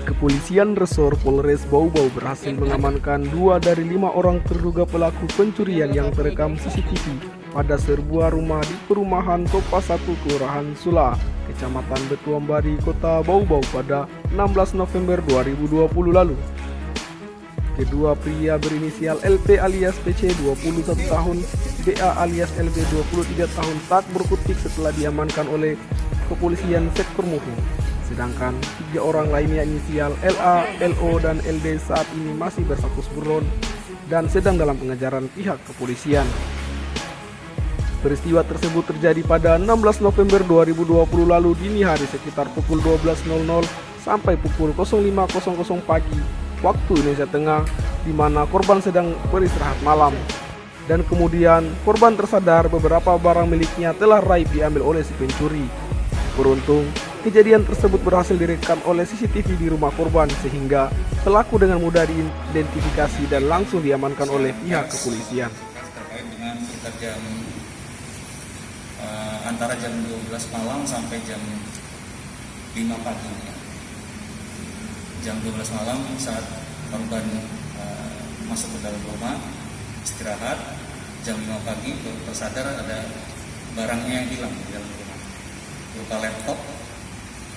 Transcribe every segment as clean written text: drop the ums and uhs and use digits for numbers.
Kepolisian Resor Polres Bau-Bau berhasil mengamankan 2 dari 5 orang terduga pelaku pencurian yang terekam CCTV pada sebuah rumah di perumahan Topa 1 Kelurahan Sula, Kecamatan Betuambari, Kota Bau-Bau pada 16 November 2020 lalu. Kedua pria berinisial LP alias PC 21 tahun, BA alias LB 23 tahun tak berkutik setelah diamankan oleh kepolisian sektor Muhu. Sedangkan 3 orang lainnya inisial LA, LO, dan LD saat ini masih berstatus buron dan sedang dalam pengejaran pihak kepolisian. Peristiwa tersebut terjadi pada 16 November 2020 lalu dini hari sekitar pukul 12.00 sampai pukul 05.00 pagi waktu Indonesia Tengah, di mana korban sedang beristirahat malam. Dan kemudian korban tersadar beberapa barang miliknya telah raib diambil oleh si pencuri. Beruntung, kejadian tersebut berhasil direkam oleh CCTV di rumah korban sehingga pelaku dengan mudah diidentifikasi dan langsung diamankan oleh pihak kepolisian. Terkait dengan sekitar antara jam 12 malam sampai jam 5 pagi. Jam 12 malam saat korban masuk ke dalam rumah istirahat, jam 5 pagi tersadar ada barangnya yang hilang di dalam rumah, berupa laptop,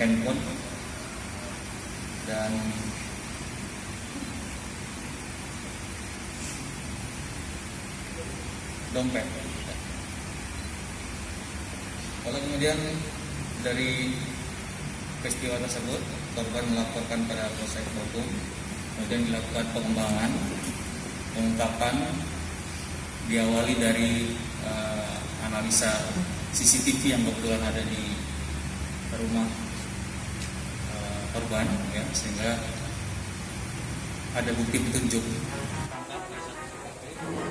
handphone, dan dompet. Lalu kemudian dari peristiwa tersebut korban melaporkan pada Polsek Bogor, kemudian dilakukan pengembangan, pengungkapan diawali dari analisa CCTV yang kebetulan ada di rumah korban, ya, sehingga ada bukti petunjuk.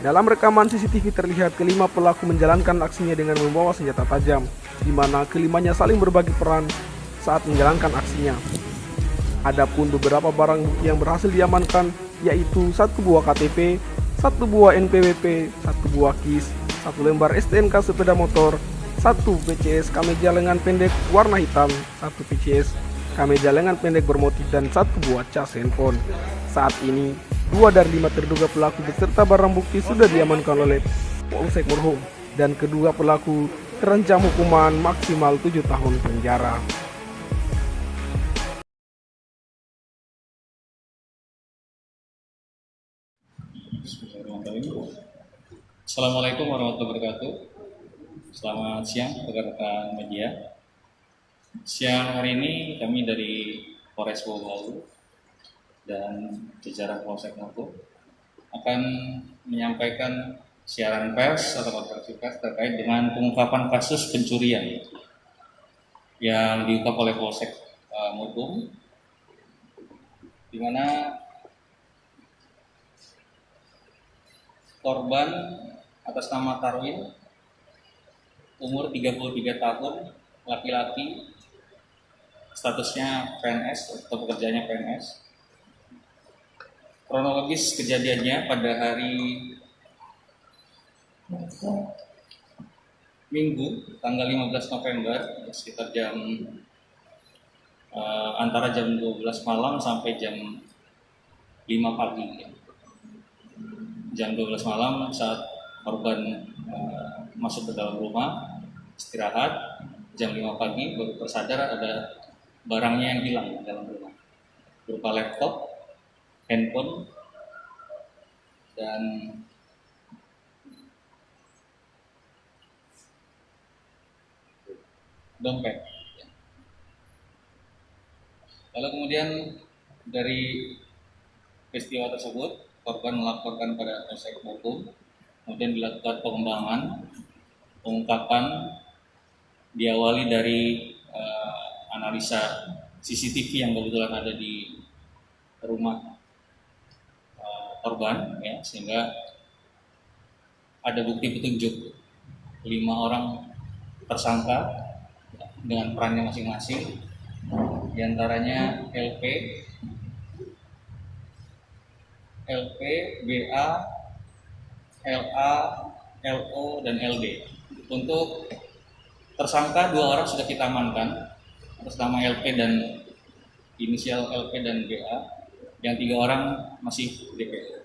Dalam rekaman CCTV terlihat kelima pelaku menjalankan aksinya dengan membawa senjata tajam, di mana kelimanya saling berbagi peran saat menjalankan aksinya. Adapun beberapa barang bukti yang berhasil diamankan yaitu 1 buah KTP, 1 buah NPWP, 1 buah KIS, 1 lembar STNK sepeda motor, 1 PCS kameja lengan pendek warna hitam, 1 PCS kameja lengan pendek bermotif, dan 1 buah cas handphone. Saat ini 2 dari 5 terduga pelaku beserta barang bukti sudah diamankan oleh Polsek Merhum, dan kedua pelaku terancam hukuman maksimal 7 tahun penjara. Assalamualaikum warahmatullahi wabarakatuh. Selamat siang rekan-rekan media. Siang hari ini kami dari Polres Bau-Bau dan jajaran Polsek Merhum akan menyampaikan siaran pers atau konferensi pers terkait dengan pengungkapan kasus pencurian yang diungkap oleh Polsek Merhum, di mana korban atas nama Tarwin, umur 33 tahun, laki-laki, statusnya PNS atau pekerjaannya PNS. Kronologis kejadiannya pada hari Minggu tanggal 15 November sekitar antara jam 12 malam sampai jam 5 pagi. Jam 12 malam saat korban masuk ke dalam rumah istirahat, jam 5 pagi baru tersadar ada barangnya yang hilang di dalam rumah, berupa laptop, handphone, dan dompet. Lalu kemudian dari peristiwa tersebut korban melaporkan pada Polsek Bogor, kemudian dilakukan pengembangan, pengungkapan diawali dari analisa CCTV yang kebetulan ada di rumah korban, ya, sehingga ada bukti petunjuk 5 orang tersangka dengan perannya masing-masing, diantaranya LP, BA, LA, LO, dan LD. Untuk tersangka 2 orang sudah kita amankan atas nama LP dan inisial LP dan BA, yang 3 orang masih DP.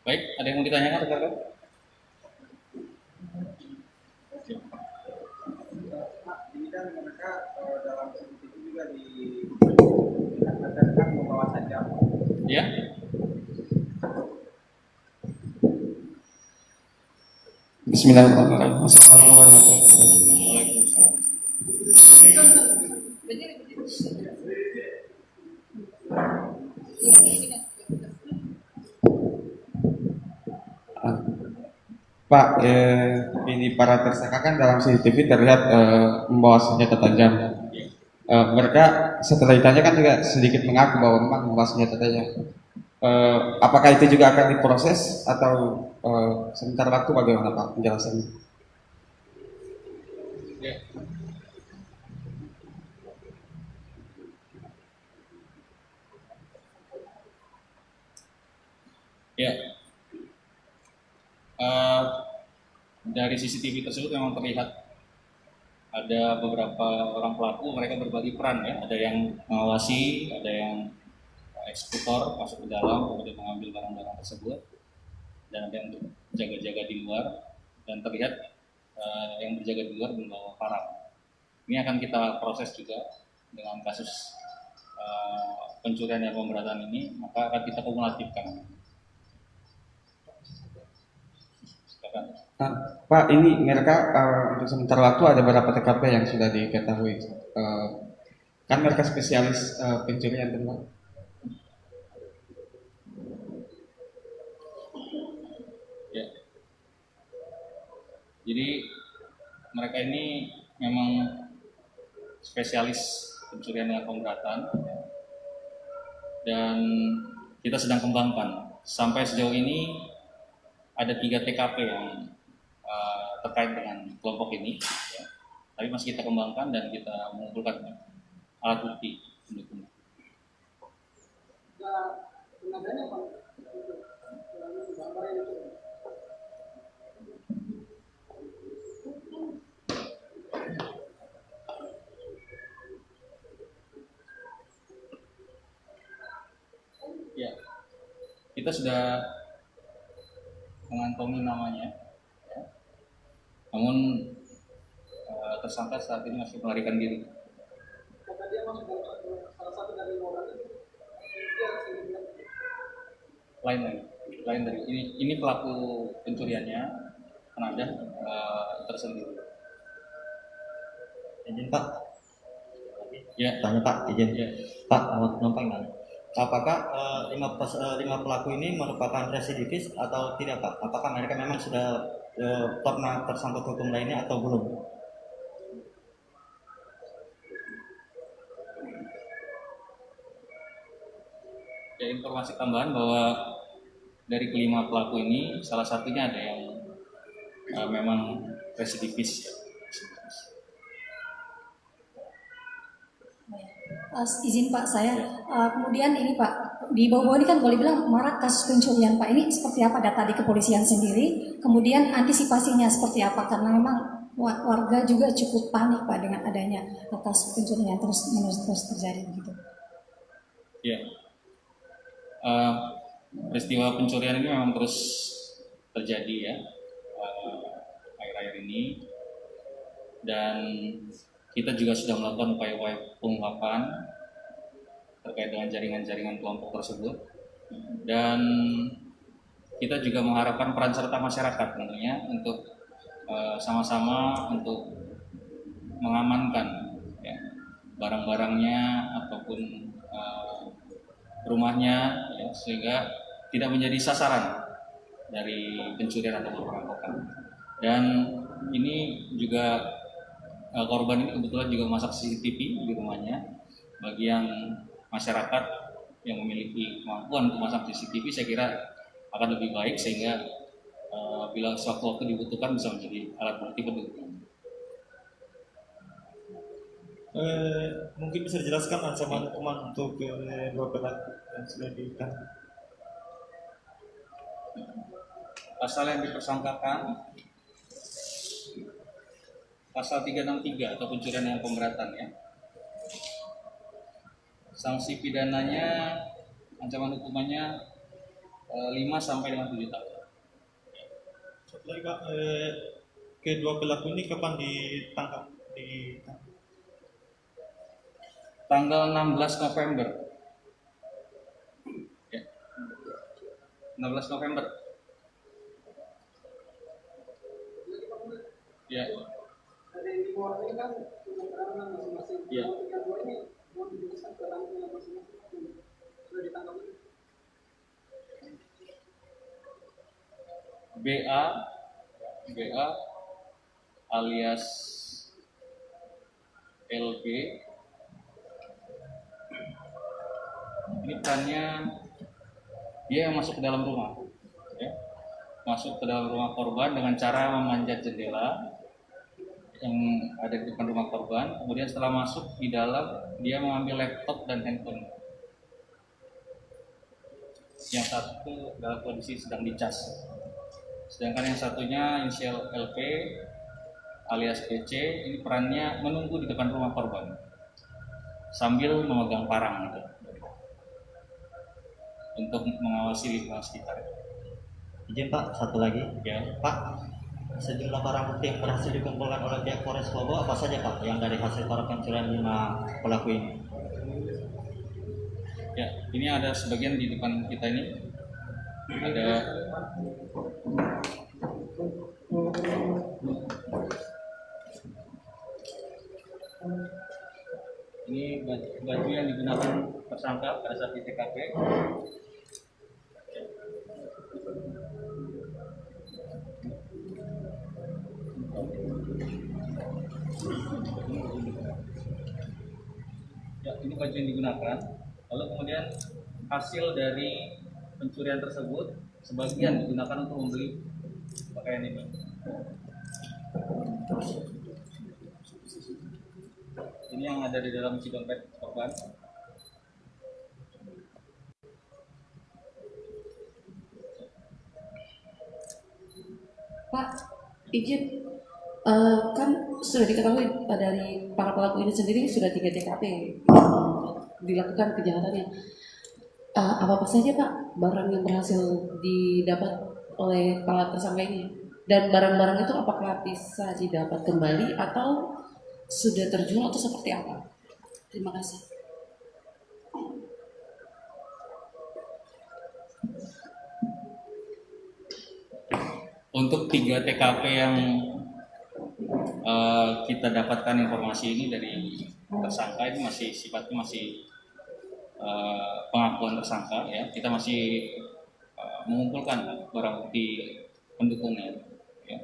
Baik, ada yang mau ditanyakan rekan-rekan? Ini kan mereka dalam CCTV juga dikatakan membawa sajam. Ya. Bismillahirrahmanirrahim. Assalamualaikum warahmatullahi wabarakatuh. Pak, ini para tersangka kan dalam CCTV terlihat membawa senjata tajam. Mereka setelah ditanya kan juga sedikit mengaku bahwa memang membawa senjata tajam. Apakah itu juga akan diproses atau sebentar waktu, bagaimana Pak penjelasannya? Ya. Ya. Dari CCTV tersebut memang terlihat ada beberapa orang pelaku, mereka berbagi peran ya. Ada yang mengawasi, ada yang eksekutor masuk ke dalam kemudian mengambil barang-barang tersebut, dan ada yang untuk jaga-jaga di luar, dan terlihat yang berjaga di luar membawa parang. Ini akan kita proses juga dengan kasus pencurian dan pemberatan ini, maka akan kita kumulatifkan. Pak, ini mereka untuk sementara waktu ada beberapa TKP yang sudah diketahui. Kan mereka spesialis pencurian, Pak. Ya. Jadi mereka ini memang spesialis pencurian dan pemberatan, dan kita sedang kembangkan. Sampai sejauh ini ada 3 TKP yang terkait dengan kelompok ini, ya. Tapi masih kita kembangkan dan kita mengumpulkan alat bukti pendukung. Ya, kita sudah mengantongi namanya, ya. Namun tersangka saat ini masih melarikan diri. Lain dari ini pelaku pencuriannya Kanada tersendiri. Izin Pak, Ya. tanya Pak, izin. Ya. Pak, mau penumpang kan? Apakah 5 pelaku ini merupakan residivis atau tidak Pak? Apakah mereka memang sudah pernah tersangkut hukum lainnya atau belum? Ya, informasi tambahan bahwa dari kelima pelaku ini salah satunya ada yang memang residivis, ya. Izin Pak, saya kemudian ini Pak, di bawah ini kan boleh bilang marak kasus pencurian Pak, ini seperti apa data di kepolisian sendiri, kemudian antisipasinya seperti apa, karena memang warga juga cukup panik Pak dengan adanya kasus pencurian terus terjadi begitu. Ya. Peristiwa pencurian ini memang terus terjadi ya akhir-akhir ini, dan kita juga sudah melakukan upaya-upaya pengungkapan terkait dengan jaringan-jaringan kelompok tersebut, dan kita juga mengharapkan peran serta masyarakat tentunya untuk sama-sama untuk mengamankan ya, barang-barangnya ataupun rumahnya, ya, sehingga tidak menjadi sasaran dari pencurian atau perampokan. Dan ini juga korban ini kebetulan juga masak CCTV di rumahnya. Bagi yang masyarakat yang memiliki kemampuan untuk masak CCTV, saya kira akan lebih baik, sehingga bila sewaktu-waktu dibutuhkan bisa menjadi alat bukti pendukung. Mungkin bisa dijelaskan ancaman hukuman untuk dua pelaku yang sudah ditahan. Pasal yang dipersangkakan pasal 363 atau pencurian yang pemberatan ya. Sanksi pidananya, ancaman hukumannya 5 sampai dengan 7 tahun. Satu lagi Pak, kedua pelaku ini kapan ditangkap? Tanggal 16 November. Ya. 16 November. Ya. Ya. BA alias LB ini perannya dia yang masuk ke dalam rumah ya. Masuk ke dalam rumah korban dengan cara memanjat jendela yang ada di depan rumah korban, kemudian setelah masuk di dalam dia mengambil laptop dan handphone. Yang satu dalam kondisi sedang dicas, sedangkan yang satunya inisial LP alias PC ini perannya menunggu di depan rumah korban sambil memegang parang gitu, untuk mengawasi lingkungan sekitar. Izin Pak, satu lagi. Ya. Pak, sejumlah barang bukti yang berhasil dikumpulkan oleh pihak Polres Lobo apa saja Pak yang dari hasil para pencurian 5 pelaku ini? Ya, ini ada sebagian di depan kita ini. Ada ini baju yang digunakan tersangka pada saat di TKP. Ya, ini baju yang digunakan. Lalu kemudian hasil dari pencurian tersebut sebagian digunakan untuk membeli pakaian ini. Ini yang ada di dalam isi dompet korban. Pak, izin, kan sudah diketahui dari para pelaku ini sendiri sudah 3 TKP dilakukan kejahatannya. Apa saja Pak barang yang berhasil didapat oleh para tersangka ini? Dan barang-barang itu apakah bisa didapat kembali atau sudah terjual atau seperti apa? Terima kasih. Untuk 3 TKP yang kita dapatkan informasi ini dari tersangka, ini masih sifatnya masih pengakuan tersangka ya. Kita masih mengumpulkan barang bukti pendukungnya ya.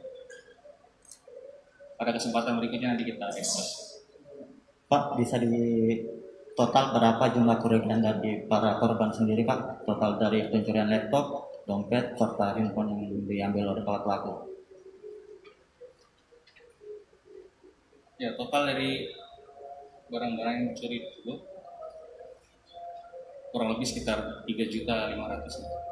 Pada kesempatan berikutnya nanti kita ekspos. Pak, bisa di total berapa jumlah kerugian dari para korban sendiri Pak? Total dari pencurian laptop, dompet, serta handphone yang diambil oleh para pelaku. Ya, total dari barang-barang yang dicuri tersebut kurang lebih sekitar 3.500.000.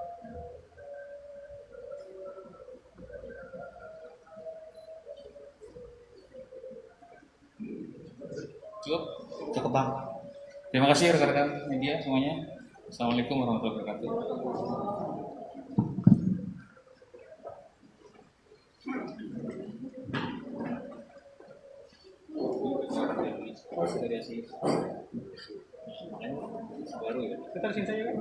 Cukup? Cukup Bang. Terima kasih rekan-rekan media semuanya. Assalamualaikum warahmatullahi wabarakatuh. Baru ya. Kita di sini saja kan?